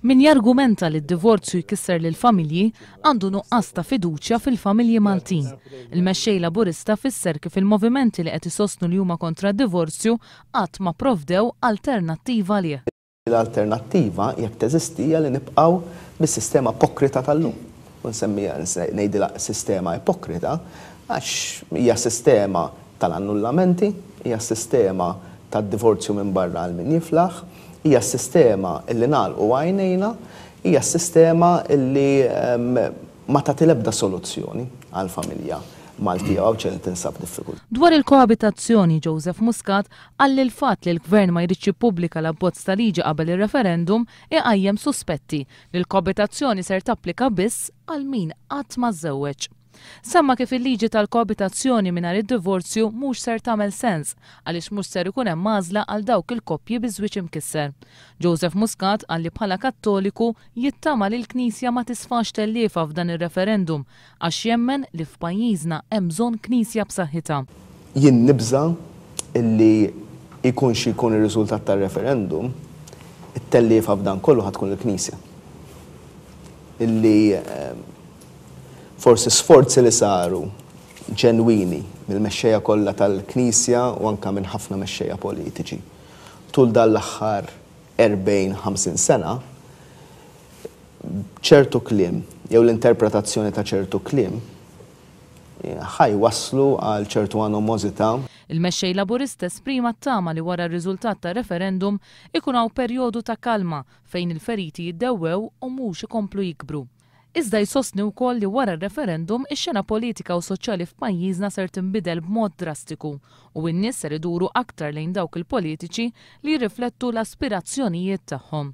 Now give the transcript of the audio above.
Min jargumenta li d-divorzju jkisser lil familji għandu nuqqas ta' fiduċja fil-familji Maltin. Il-mexxej Laburista fisser kif il-movimenti li qed isostnu li huma kontra d-divorzju qatt ma provdew alternattiva lih. L-alternattiva jekk teżisti hija li nibqgħu bis-sistema ipokrita tal-lum. Nsemmija ngħidilha sistema ipokrita għax hija sistema tal-annullamenti, hija sistema tad-divorzju minn barra għal min jiflaħ, hija s-sistema illi nagħlqu għajnejna, hija s-sistema illi ma tagħti l-ebda soluzzjoni għall-familja Maltija u ċerti tinsab diffikult. Dwar il-koabitazzjoni, Joseph Muscat għalli l-fatt li l-Gvern ma jridx jippubblika l-abbozz ta' liġi qabel ir-referendum iqajjem suspetti li l-koabitazzjoni ser tapplika biss għal min qatt ma żewweġ. Semma kif il-liġi tal-koabitazzjoni mingħajr id-divorzju mhux ser tagħmel sens għaliex mhux ser ikun hemm għażla għal dawk il-koppji bi żwieġ imkisser. Joseph Muscat għalli bħala Kattoliku jittama li l-Knisja ma tisfax telliefa f'dan ir-referendum għax jemmen li f'pajjiżna hemm bżonn Knisja b'saħħitha. Jien nibża illi jkun xi jkun ir-riżultat tar-referendum, it-telliefa f'dan kollu ħad tkun il-Knisja. Illi forsi sforzi li saru ġenwini mill-mexxejja kollha tal-Knisja u anke minn ħafna mexxejja politiċi tul dan l-aħħar 40-50 sena ċertu kliem jew l-interpretazzjoni ta' ċertu kliem waslu għal ċertu animożità. Il-mexxej Laburista esprima t-tama li wara r-riżultat ta' referendum ikun hawn perjodu ta' kalma fejn il-feriti jiddewwew u mhux ikomplu jikbru. Iżda jsostni wkoll li wara r-referendum ix-xena politika u soċjali f'pajjiżna ser tinbidel b'mod drastiku u n-nies ser iduru aktar lejn dawk il-politiċi li jirriflettu l-aspirazzjonijiet tagħhom.